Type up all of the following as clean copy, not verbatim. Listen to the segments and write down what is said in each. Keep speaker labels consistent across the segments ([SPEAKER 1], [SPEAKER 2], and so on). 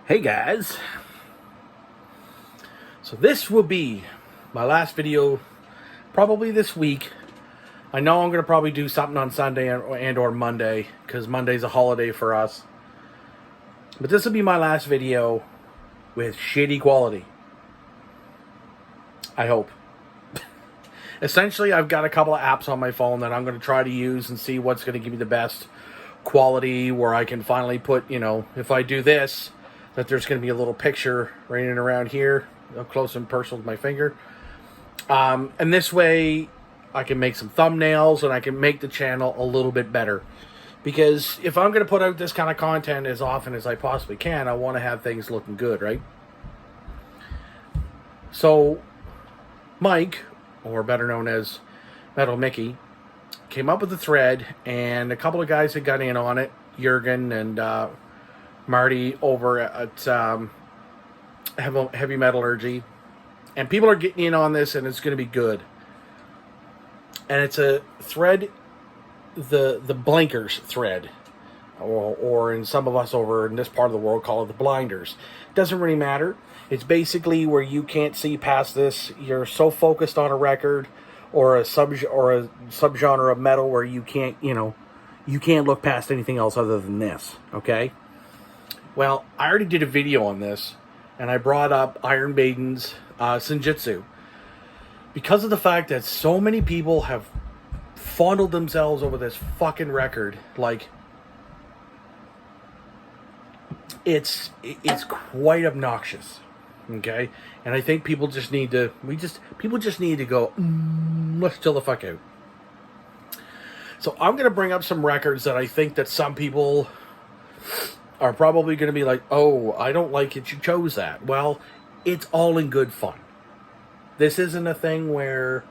[SPEAKER 1] Hey guys, so this will be my last video probably this week. I know I'm going to probably do something on Sunday and or Monday because Monday's a holiday for us. But this will be my last video with shitty quality. I hope. Essentially, I've got a couple of apps on my phone that I'm going to try to use and see what's going to give me the best quality where I can finally put, if I do this, that there's going to be a little picture right in around here, up close and personal with my finger. And this way, I can make some thumbnails and I can make the channel a little bit better. Because if I'm going to put out this kind of content as often as I possibly can, I want to have things looking good, right? So, Mike, or better known as Metal Mickey, came up with the thread, and a couple of guys had got in on it, Jurgen and Marty over at Heavy Metallurgy, and people are getting in on this, and it's going to be good. And it's a thread, the blinkers thread, or in some of us over in this part of the world call it the blinders. Doesn't really matter. It's basically where you can't see past this. You're so focused on a record or a subgenre of metal where you can't, you can't look past anything else other than this. Okay. Well, I already did a video on this, and I brought up Iron Maiden's Senjutsu. Because of the fact that so many people have fondled themselves over this fucking record, like, it's quite obnoxious, okay? And I think people just need to, people just need to go, let's chill the fuck out. So I'm going to bring up some records that I think that some people are probably going to be like, oh, I don't like it, you chose that. Well, it's all in good fun. This isn't a thing where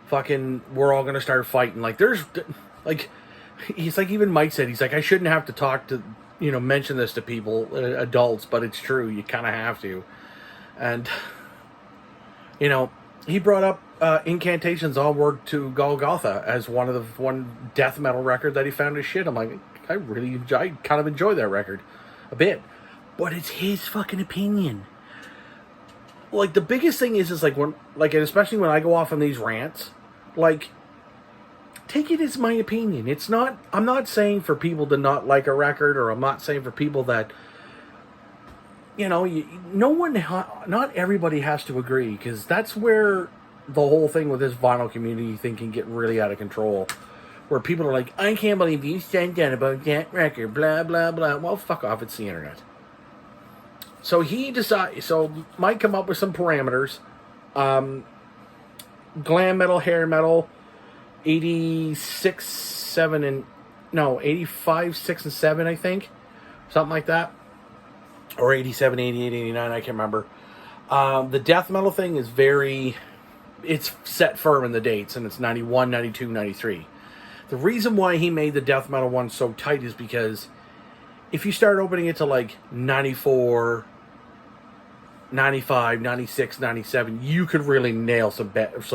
[SPEAKER 1] fucking we're all going to start fighting. Like, he's like, even Mike said, he's like, I shouldn't have to talk to, mention this to people, adults, but it's true. You kind of have to. And, he brought up Incantation's Onward to Golgotha as one death metal record that he found his shit. I'm like, I kind of enjoy that record a bit, but it's his fucking opinion. Like, the biggest thing is like, and especially when I go off on these rants, like, take it as my opinion. It's not, I'm not saying for people to not like a record, or I'm not saying for people that, not everybody has to agree, because that's where the whole thing with this vinyl community thing can get really out of control. Where people are like, I can't believe you said that about that record, blah, blah, blah. Well, fuck off, it's the internet. So Mike come up with some parameters. Glam metal, hair metal, 85, 6, and 7, I think. Something like that. Or 87, 88, 89, I can't remember. The death metal thing is it's set firm in the dates, and it's 91, 92, 93. The reason why he made the death metal one so tight is because if you start opening it to like 94, 95, 96, 97, you could really nail some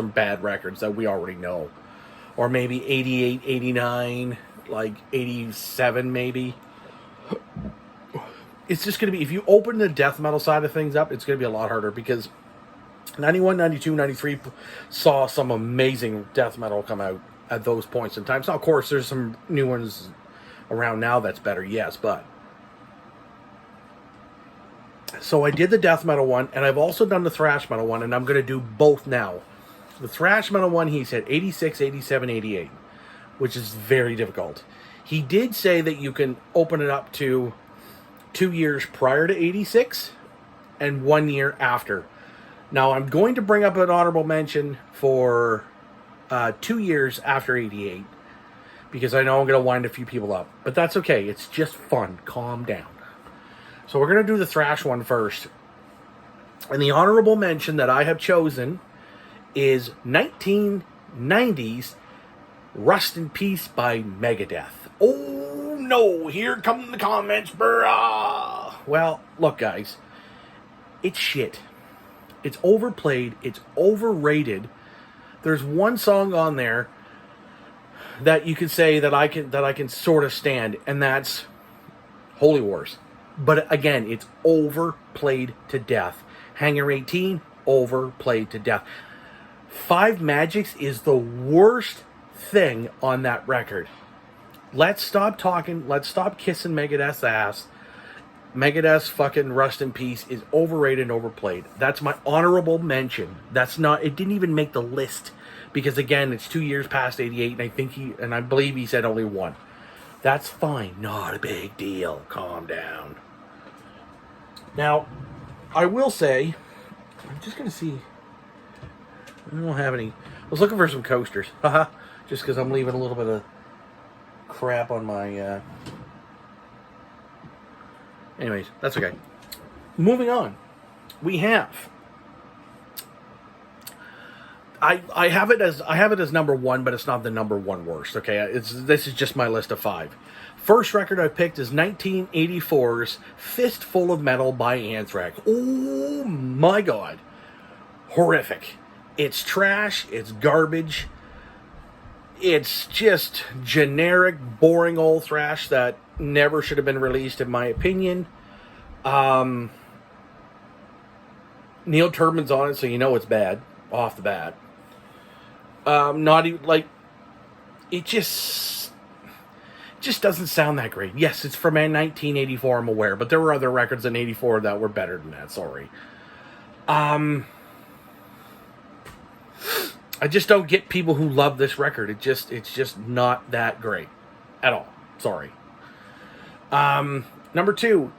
[SPEAKER 1] bad records that we already know. Or maybe 88, 89, like 87 maybe. It's just going to be, if you open the death metal side of things up, it's going to be a lot harder, because 91, 92, 93 saw some amazing death metal come out at those points in time. So, of course, there's some new ones around now that's better, yes, but... So I did the death metal one, and I've also done the thrash metal one, and I'm going to do both now. The thrash metal one, he said 86, 87, 88, which is very difficult. He did say that you can open it up to 2 years prior to 86 and 1 year after. Now, I'm going to bring up an honorable mention for 2 years after 88, because I know I'm going to wind a few people up. But that's okay. It's just fun. Calm down. So we're going to do the thrash one first. And the honorable mention that I have chosen is 1990's Rust in Peace by Megadeth. Oh, no. Here come the comments, brah. Well, look, guys. It's shit. It's overplayed. It's overrated. There's one song on there that you could say that I can sort of stand, and that's Holy Wars. But again, it's overplayed to death. Hangar 18, overplayed to death. Five Magics is the worst thing on that record. Let's stop talking. Let's stop kissing Megadeth's ass. Megadeth's fucking Rust in Peace is overrated and overplayed. That's my honorable mention. That's not, it didn't even make the list. Because again, it's 2 years past 88, and I believe he said only one. That's fine. Not a big deal. Calm down. Now, I will say, I'm just going to see. I don't have any. I was looking for some coasters. Haha. Just because I'm leaving a little bit of crap on my. Anyways, that's okay. Moving on. We have. I have it as number one, but it's not the number one worst. Okay, this is just my list of five. First record I picked is 1984's "Fistful of Metal" by Anthrax. Oh my god, horrific! It's trash. It's garbage. It's just generic, boring old thrash that never should have been released, in my opinion. Neil Turbin's on it, so you know it's bad off the bat. Not even like it just doesn't sound that great. Yes, it's from 1984, I'm aware, but there were other records in '84 that were better than that. Sorry. I just don't get people who love this record. It's just not that great at all. Sorry. Number two,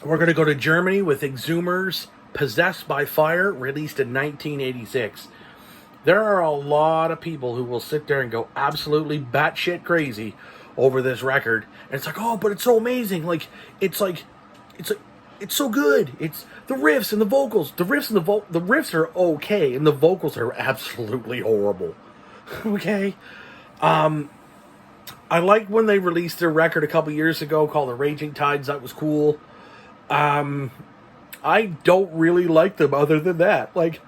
[SPEAKER 1] we're going to go to Germany with Exhumer's "Possessed by Fire," released in 1986. There are a lot of people who will sit there and go absolutely batshit crazy over this record. And it's like, oh, but it's so amazing. It's so good. It's the riffs and the vocals. The riffs are okay, and the vocals are absolutely horrible. Okay? I like when they released their record a couple years ago called "The Raging Tides." That was cool. I don't really like them other than that. Like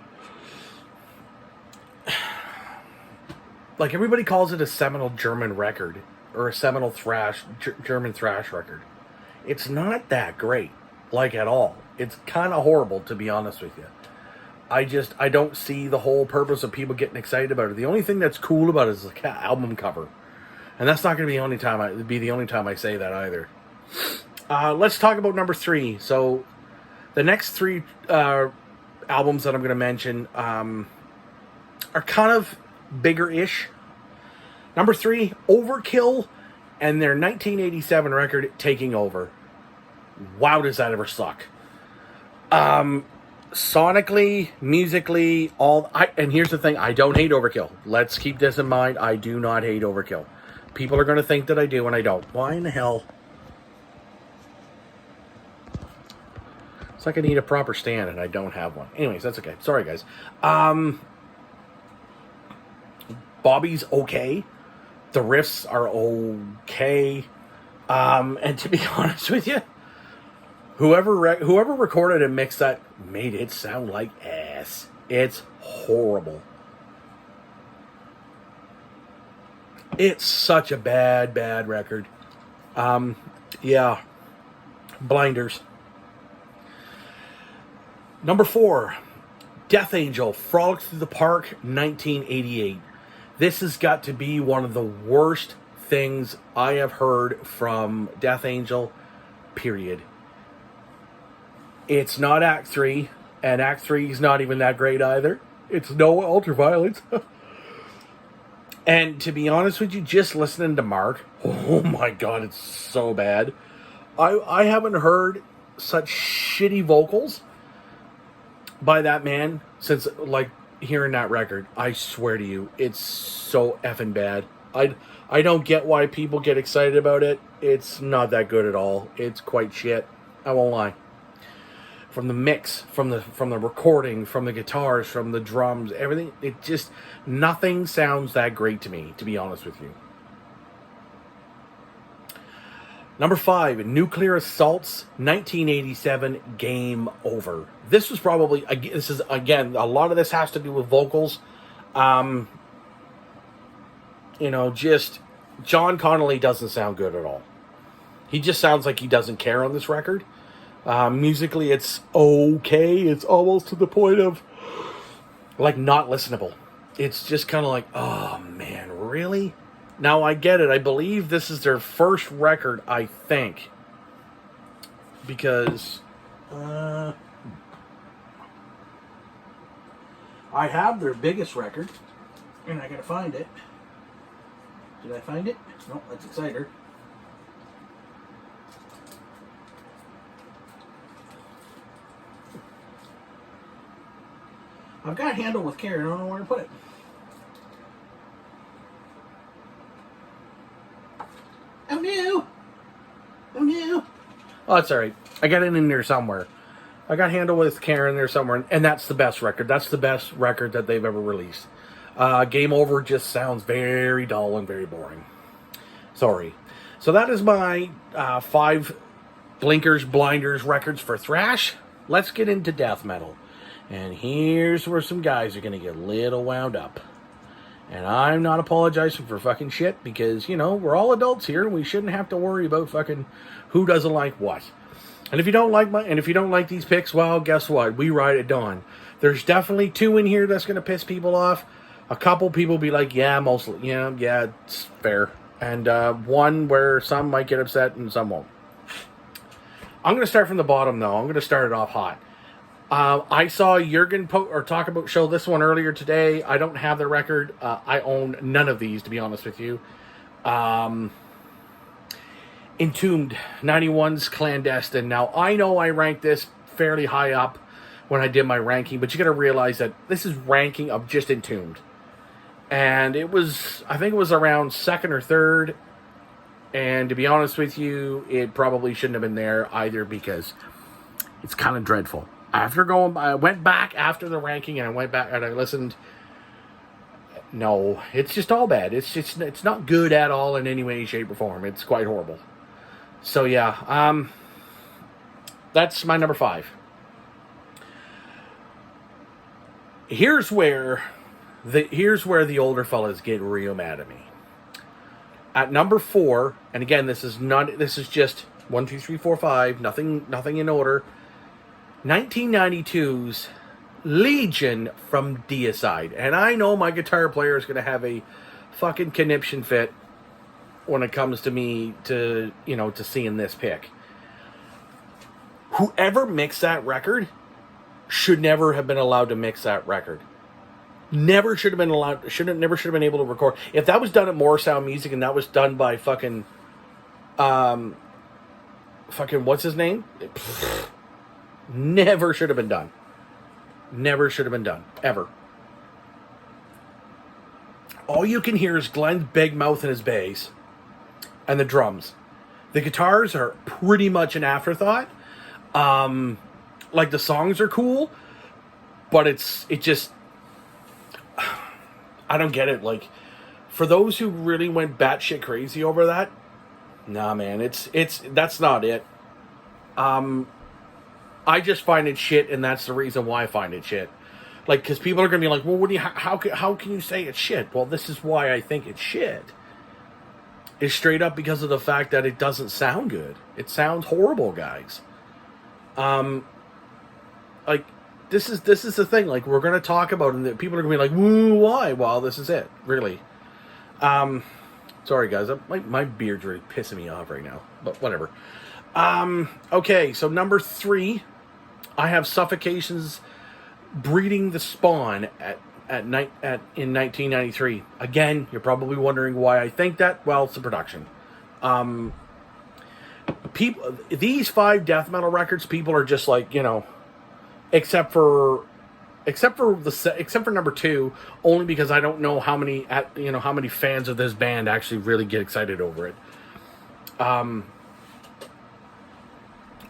[SPEAKER 1] everybody calls it a seminal German record or a seminal German thrash record. It's not that great, at all. It's kind of horrible, to be honest with you. I don't see the whole purpose of people getting excited about it. The only thing that's cool about it is the album cover. And that's not going to be the only time I say that either. Let's talk about number three. So, the next three albums that I'm going to mention are kind of bigger-ish. Number three, Overkill, and their 1987 record, "Taking Over." Wow, does that ever suck. Sonically, musically, and here's the thing, I don't hate Overkill. Let's keep this in mind. I do not hate Overkill. People are going to think that I do, and I don't. Why in the hell? It's like I need a proper stand, and I don't have one. Anyways, that's okay. Sorry, guys. Bobby's okay. The riffs are okay. And to be honest with you, whoever recorded and mixed that made it sound like ass. It's horrible. It's such a bad record. Yeah. Blinders. Number four, Death Angel, "Frolic Through the Park," 1988. This has got to be one of the worst things I have heard from Death Angel, period. It's not Act 3, and Act 3 is not even that great either. It's no Ultraviolence. And to be honest with you, just listening to Mark, oh my god, it's so bad. I haven't heard such shitty vocals by that man since hearing that record. I swear to you, it's so effing bad. I don't get why people get excited about it. It's not that good at all. It's quite shit. I won't lie. From the mix, from the recording, from the guitars, from the drums, everything, nothing sounds that great to me, to be honest with you. Number five, Nuclear Assault's 1987 "Game Over." This was probably, again, a lot of this has to do with vocals. Just John Connolly doesn't sound good at all. He just sounds like he doesn't care on this record. Musically, it's okay. It's almost to the point of like not listenable. It's just kind of like, oh man, really? Now I get it. I believe this is their first record, I think. Because I have their biggest record, and I gotta find it. Did I find it? No, that's Exciter. I've got a handle with care. I don't know where to put it. Oh no! Oh no! Oh, that's alright. I got it in there somewhere. I got Handle with Care in there somewhere, and that's the best record. That's the best record that they've ever released. Game Over just sounds very dull and very boring. Sorry. So that is my 5 blinkers, blinders records for thrash. Let's get into death metal. And here's where some guys are going to get a little wound up. And I'm not apologizing for fucking shit because, you know, we're all adults here and we shouldn't have to worry about fucking who doesn't like what. And if you don't like these picks, well, guess what? We ride at dawn. There's definitely 2 in here that's going to piss people off. A couple people be like, yeah, mostly, yeah, it's fair. And 1 where some might get upset and some won't. I'm going to start from the bottom, though. I'm going to start it off hot. I saw Jurgen show this one earlier today. I don't have the record. I own none of these, to be honest with you. Entombed, 91's Clandestine. Now, I know I ranked this fairly high up when I did my ranking, but you got to realize that this is ranking of just Entombed. And I think it was around 2nd or 3rd. And to be honest with you, it probably shouldn't have been there either because it's kind of dreadful. I went back after the ranking and I went back and I listened. No, it's just all bad. It's not good at all in any way, shape, or form. It's quite horrible. So yeah, that's my number 5. Here's where the older fellas get real mad at me. At number 4, and again, this is just 1, 2, 3, 4, 5, nothing in order. 1992's Legion from Deicide. And I know my guitar player is going to have a fucking conniption fit when it comes to me to seeing this pick. Whoever mixed that record should never have been allowed to mix that record. Never should have been allowed, never should have been able to record. If that was done at More Sound Music and that was done by fucking what's his name? Never should have been done. Never should have been done. Ever. All you can hear is Glenn's big mouth and his bass. And the drums. The guitars are pretty much an afterthought. Like the songs are cool. But it just... I don't get it. Like, for those who really went batshit crazy over that, nah, man, that's not it. I just find it shit, and that's the reason why I find it shit. Like, because people are gonna be like, well, how can you say it's shit? Well, this is why I think it's shit. It's straight up because of the fact that it doesn't sound good. It sounds horrible, guys. Like, this is the thing. Like, we're gonna talk about it, and people are gonna be like, woo, why? Well, this is it, really. Sorry, guys. My beard's really pissing me off right now, but whatever. Okay, so number 3, I have Suffocation's Breeding the Spawn in 1993. Again, you're probably wondering why I think that. Well, it's the production. These 5 death metal records, people are just like, except for number 2, only because I don't know how many fans of this band actually really get excited over it.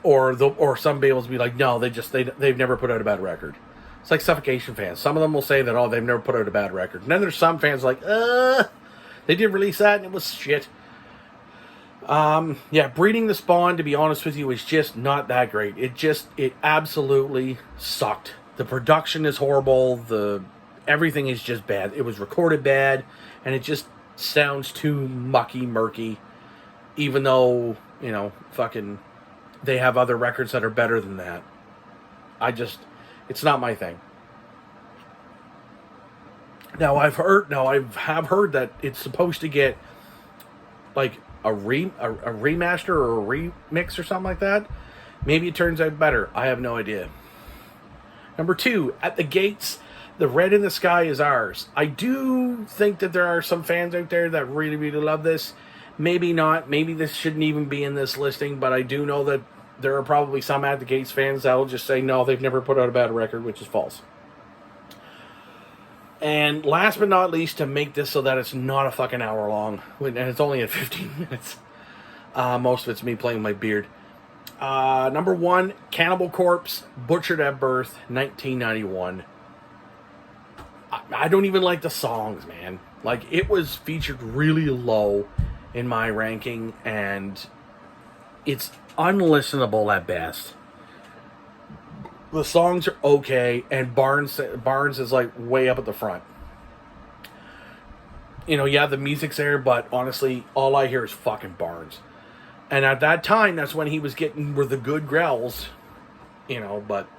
[SPEAKER 1] Or some people will be like, no, they've never put out a bad record. It's like Suffocation fans. Some of them will say that, oh, they've never put out a bad record. And then there's some fans like, they did release that and it was shit. Breeding the Spawn, to be honest with you, is just not that great. It absolutely sucked. The production is horrible. Everything is just bad. It was recorded bad, and it just sounds too mucky, murky. Even though you know, fucking, they have other records that are better than that. It's not my thing. Now I have heard that it's supposed to get like a remaster or a remix or something like that. Maybe it turns out better. I have no idea. Number 2, At the Gates, The Red in the Sky Is Ours. I do think that there are some fans out there that really, really love this. Maybe not. Maybe this shouldn't even be in this listing, but I do know that there are probably some At the Gates fans that will just say, no, they've never put out a bad record, which is false. And last but not least, to make this so that it's not a fucking hour long, and it's only at 15 minutes. Most of it's me playing my beard. Number 1, Cannibal Corpse, Butchered at Birth, 1991. I don't even like the songs, man. Like, it was featured really low in my ranking, and it's unlistenable at best. The songs are okay, and Barnes is like way up at the front. You know, yeah, the music's there, but honestly, all I hear is fucking Barnes. And at that time, that's when he was getting the good growls, you know, but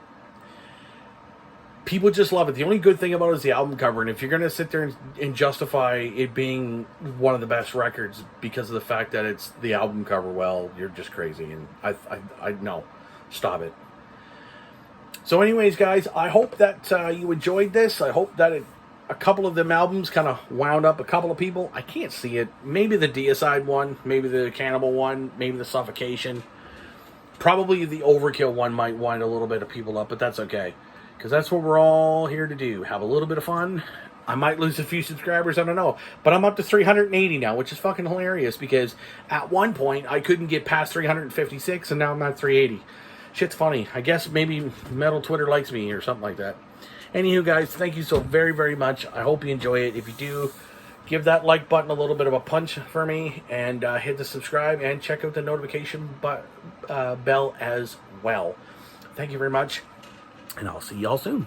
[SPEAKER 1] people just love it. The only good thing about it is the album cover, and if you're going to sit there and justify it being one of the best records because of the fact that it's the album cover, well, you're just crazy, and I no, stop it. So anyways, guys, I hope that you enjoyed this. I hope that a couple of them albums kind of wound up a couple of people. I can't see it. Maybe the Deicide one, maybe the Cannibal one, maybe the Suffocation. Probably the Overkill one might wind a little bit of people up, but that's okay. Because that's what we're all here to do. Have a little bit of fun. I might lose a few subscribers, I don't know. But I'm up to 380 now, which is fucking hilarious. Because at one point, I couldn't get past 356, and now I'm at 380. Shit's funny. I guess maybe Metal Twitter likes me or something like that. Anywho, guys, thank you so very, very much. I hope you enjoy it. If you do, give that like button a little bit of a punch for me. And hit the subscribe and check out the notification bell as well. Thank you very much. And I'll see y'all soon.